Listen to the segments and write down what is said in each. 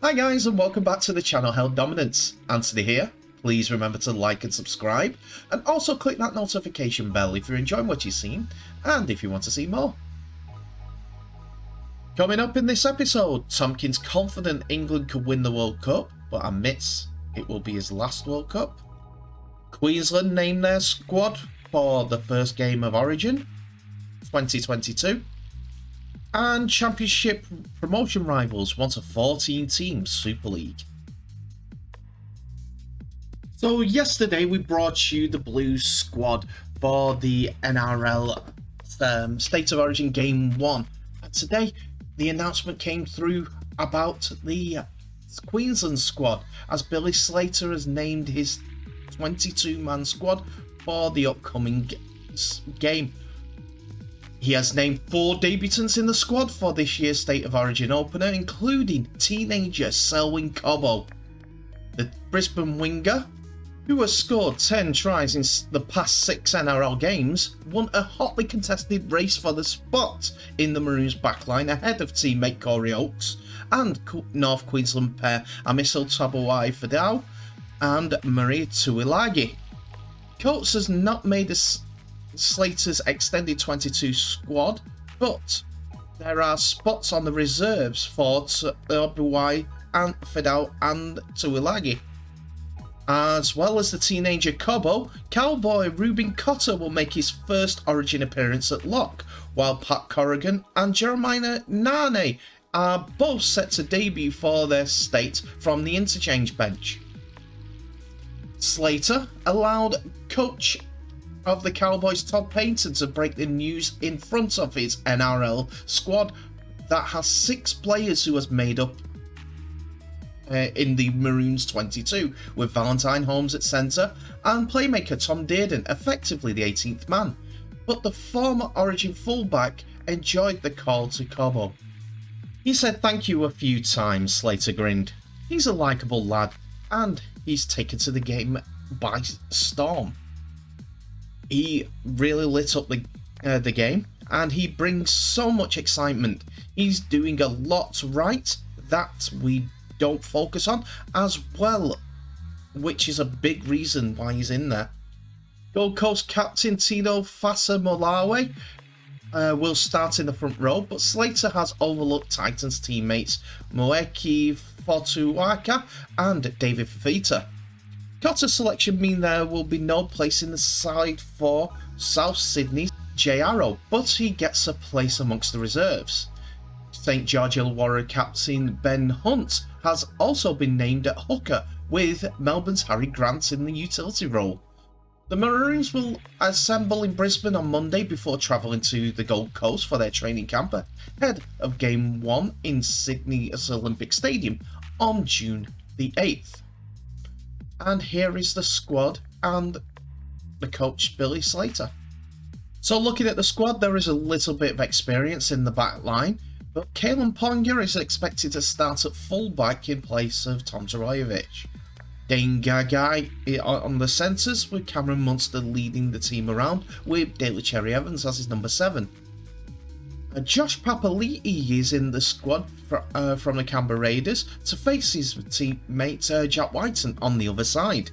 Hi guys, and welcome back to the channel Held Dominance. Anthony here. Please remember to like and subscribe, and also click that notification bell if you're enjoying what you've seen and if you want to see more. Coming up in this episode, Tomkins confident England could win the World Cup, but admits it will be his last World Cup. Queensland named their squad for the first game of Origin 2022. And Championship promotion rivals want a 14-team Super League. So yesterday we brought you the Blues squad for the NRL State of Origin Game 1. And today the announcement came through about the Queensland squad, as Billy Slater has named his 22-man squad for the upcoming game. He has named 4 debutants in the squad for this year's State of Origin opener, including teenager Selwyn Cobbo, the Brisbane winger, who has scored 10 tries in the past 6 NRL games, won a hotly contested race for the spot in the Maroons backline ahead of teammate Corey Oakes and North Queensland pair Amiso Tabuai-Fidau and Maria Tuilagi. Coates has not made Slater's extended 22 squad, but there are spots on the reserves for Tabuai and Fidau and Tuilagi. As well as the teenager Cobbo, cowboy Ruben Cotter will make his first Origin appearance at lock, while Pat Corrigan and Jeremiah Nane are both set to debut for their state from the interchange bench. Slater allowed coach of the Cowboys Todd Payton to break the news in front of his NRL squad that has 6 players who has made up in the Maroons 22, with Valentine Holmes at centre and playmaker Tom Dearden effectively the 18th man. But the former Origin fullback enjoyed the call to Cobbo. He said thank you a few times, Slater grinned. He's a likeable lad and he's taken to the game by storm. He really lit up the game and he brings so much excitement. He's doing a lot right that we don't focus on as well, which is a big reason why he's in there. Gold Coast captain Tino Fasa-Molawe will start in the front row, but Slater has overlooked Titans teammates Moeki Fotuaka and David Fafita. Cotter's selection mean there will be no place in the side for South Sydney's Jay Arrow, but he gets a place amongst the reserves. St George Illawarra captain Ben Hunt has also been named at hooker, with Melbourne's Harry Grant in the utility role. The Maroons will assemble in Brisbane on Monday before travelling to the Gold Coast for their training camp ahead of Game 1 in Sydney's Olympic Stadium on June the 8th. And here is the squad and the coach Billy Slater. So looking at the squad, there is a little bit of experience in the back line, but Kalen Ponga is expected to start at fullback in place of Tom Zorojevic. Dane Gagai on the centres, with Cameron Munster leading the team around, with Daly Cherry Evans as his number 7. Josh Papali'i is in the squad from the Canberra Raiders to face his teammate Jack Whiten on the other side.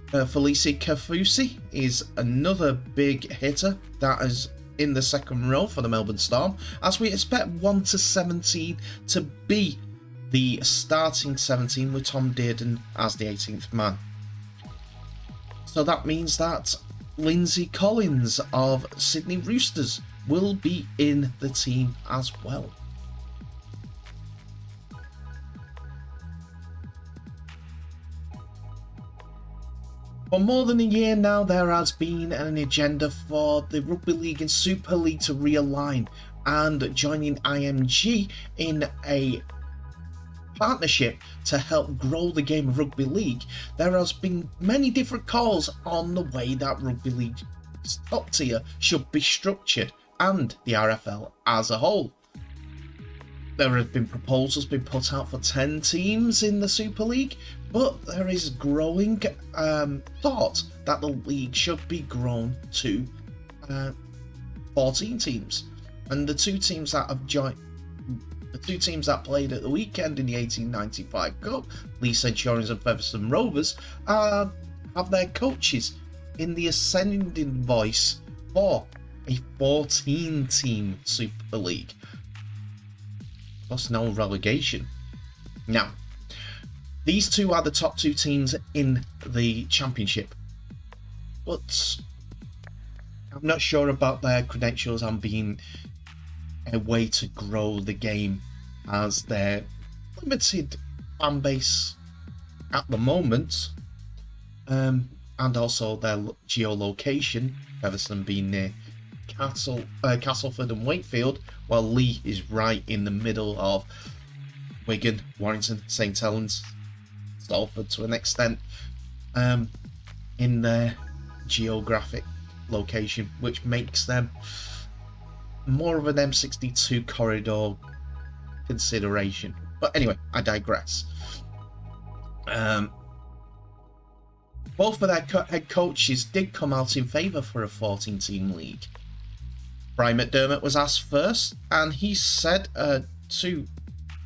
Felici Kafusi is another big hitter that is in the second row for the Melbourne Storm, as we expect 1 to 17 to be the starting 17 with Tom Dearden as the 18th man. So that means that Lindsay Collins of Sydney Roosters will be in the team as well. For more than a year now, there has been an agenda for the Rugby League and Super League to realign, and joining IMG in a partnership to help grow the game of Rugby League, there has been many different calls on the way that Rugby League's top tier should be structured, and the RFL as a whole. There have been proposals being put out for 10 teams in the Super League, but there is growing thought that the league should be grown to 14 teams. And the 2 teams that have The two teams that played at the weekend in the 1895 Cup, Leigh Centurions and Featherstone Rovers, have their coaches in the ascending voice for a 14-team Super League, plus no relegation. Now, these two are the top two teams in the championship, but I'm not sure about their credentials on being a way to grow the game, as their limited fan base at the moment, and also their geolocation, Featherstone being near Castleford and Wakefield, while Leigh is right in the middle of Wigan, Warrington, St Helens, Salford to an extent, in their geographic location, which makes them more of an M62 corridor consideration. But anyway, I digress. Both of their head coaches did come out in favour for a 14-team league. Brian McDermott was asked first, and he said to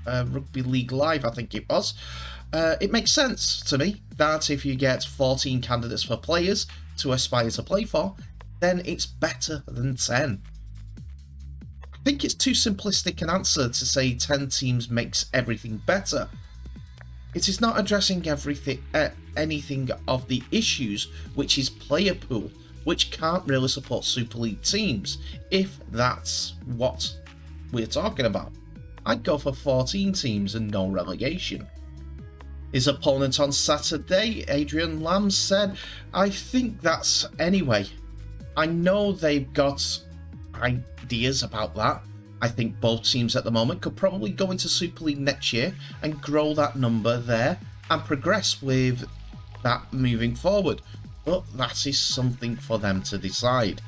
Rugby League Live, I think it was, it makes sense to me that if you get 14 candidates for players to aspire to play for, then it's better than 10. I think it's too simplistic an answer to say 10 teams makes everything better. It is not addressing anything of the issues, which is player pool, which can't really support Super League teams, if that's what we're talking about. I'd go for 14 teams and no relegation. His opponent on Saturday, Adrian Lamb, said, I think that's anyway. I know they've got ideas about that. I think both teams at the moment could probably go into Super League next year and grow that number there and progress with that moving forward. But that is something for them to decide.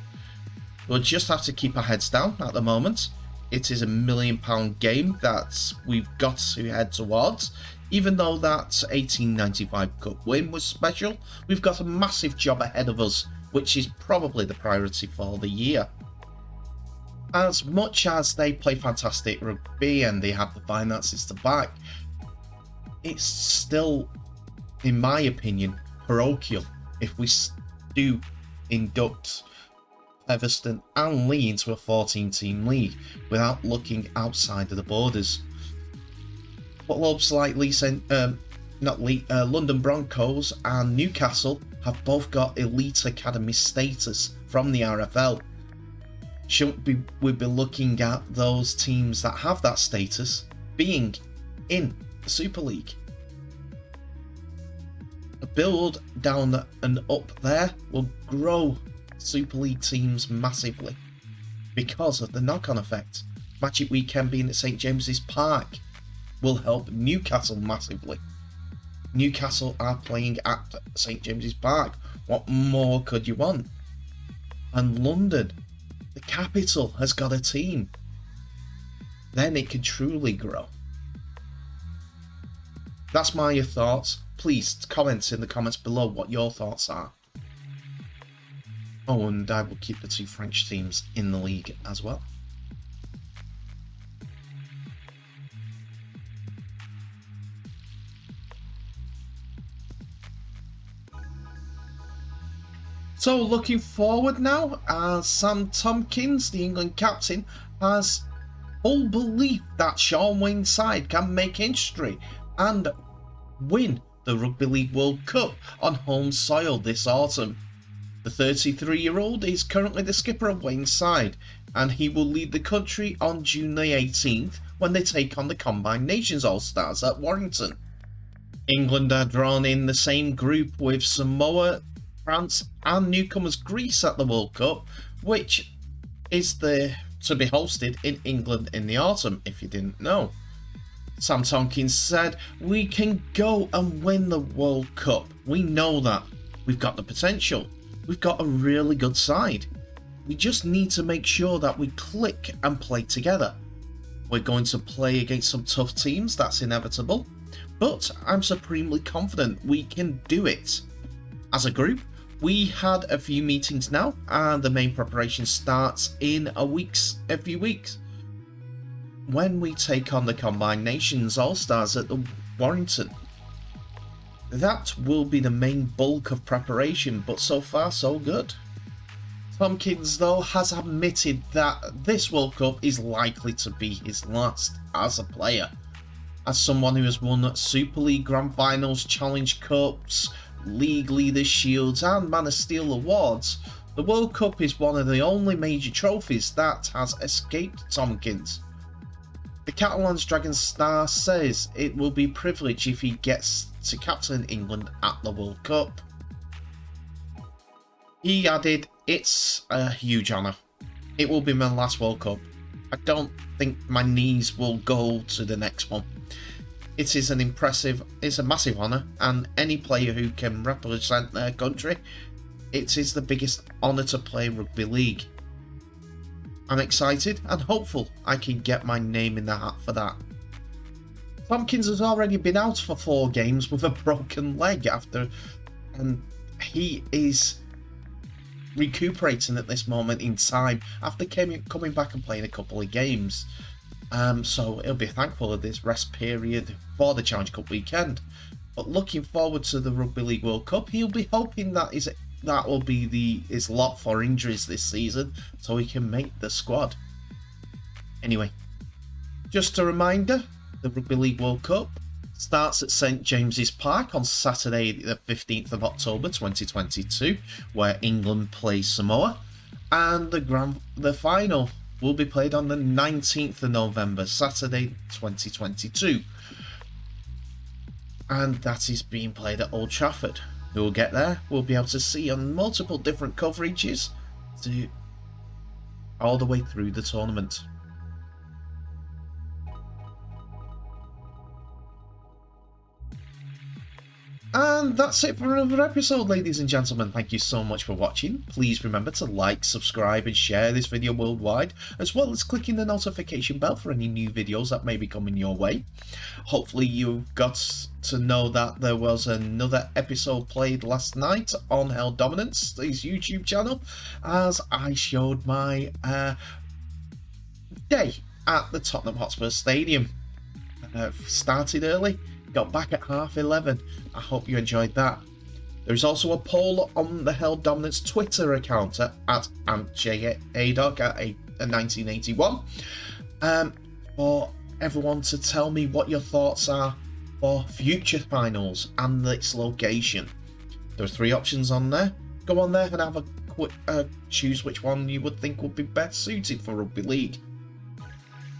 We'll just have to keep our heads down at the moment. It is £1 million game that we've got to head towards. Even though that 1895 Cup win was special, we've got a massive job ahead of us, which is probably the priority for the year. As much as they play fantastic rugby and they have the finances to back, it's still, in my opinion, parochial if we do induct Featherstone and Leigh into a 14-team league without looking outside of the borders. Clubs like London Broncos and Newcastle have both got elite academy status from the RFL. Shouldn't we be looking at those teams that have that status being in the Super League? A build down and up there will grow Super League teams massively because of the knock-on effect. Magic Weekend being at St James's Park will help Newcastle massively. Newcastle are playing at St James's Park. What more could you want? And London, the capital, has got a team. Then it can truly grow. That's my thoughts. Please comment in the comments below what your thoughts are. Oh, and I will keep the two French teams in the league as well. So looking forward now, Sam Tomkins, the England captain, has full belief that Shaun Wane's side can make history and win the Rugby League World Cup on home soil this autumn. The 33-year-old is currently the skipper of Wane's side, and he will lead the country on June the 18th when they take on the Combined Nations All-Stars at Warrington. England are drawn in the same group with Samoa, France and newcomers Greece at the World Cup, which is to be hosted in England in the autumn, if you didn't know. Sam Tomkins said, "We can go and win the World Cup. We know that. We've got the potential. We've got a really good side. We just need to make sure that we click and play together. We're going to play against some tough teams, that's inevitable, but I'm supremely confident we can do it. As a group, we had a few meetings now, and the main preparation starts in a few weeks. when we take on the Combined Nations All-Stars at the Warrington. That will be the main bulk of preparation, but so far so good. Tomkins, though, has admitted that this World Cup is likely to be his last as a player. As someone who has won Super League Grand Finals, Challenge Cups, League Leaders Shields and Man of Steel awards, the World Cup is one of the only major trophies that has escaped Tomkins. The Catalan's Dragon Star says it will be a privilege if he gets to captain England at the World Cup. He added, "It's a huge honour. It will be my last World Cup. I don't think my knees will go to the next one. It's a massive honour, and any player who can represent their country, it is the biggest honour to play rugby league. I'm excited and hopeful I can get my name in the hat for that." Tomkins has already been out for 4 games with a broken leg and he is recuperating at this moment in time after coming back and playing a couple of games. So he'll be thankful of this rest period for the Challenge Cup weekend. But looking forward to the Rugby League World Cup, he'll be hoping that will be his lot for injuries this season, so he can make the squad. Anyway, just a reminder, the Rugby League World Cup starts at St James's Park on Saturday the 15th of October 2022, where England plays Samoa, and the final will be played on the 19th of November, Saturday 2022. And that is being played at Old Trafford. Who will get there, we'll be able to see on multiple different coverages all the way through the tournament. And that's it for another episode, ladies and gentlemen. Thank you so much for watching. Please remember to like, subscribe and share this video worldwide, as well as clicking the notification bell for any new videos that may be coming your way. Hopefully you got to know that there was another episode played last night on Held Dominance, his YouTube channel, as I showed my day at the Tottenham Hotspur Stadium. Started early, got back at 11:30. I hope you enjoyed that. There's also a poll on the Held Dominance Twitter account at AntJADog at 1981 for everyone to tell me what your thoughts are for future finals and its location. There are 3 options on there. Go on there and have a quick choose which one you would think would be best suited for rugby league.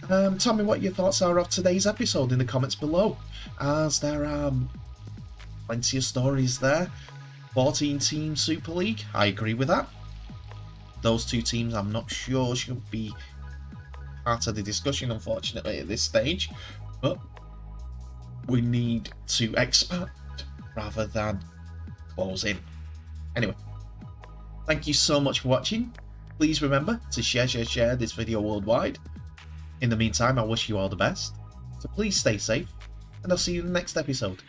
Tell me what your thoughts are of today's episode in the comments below, as there are plenty of stories there. 14 team Super League, I agree with that. Those 2 teams I'm not sure should be part of the discussion, unfortunately, at this stage, but we need to expand rather than close in. Anyway, thank you so much for watching. Please remember to share this video worldwide. In the meantime, I wish you all the best, so please stay safe, and I'll see you in the next episode.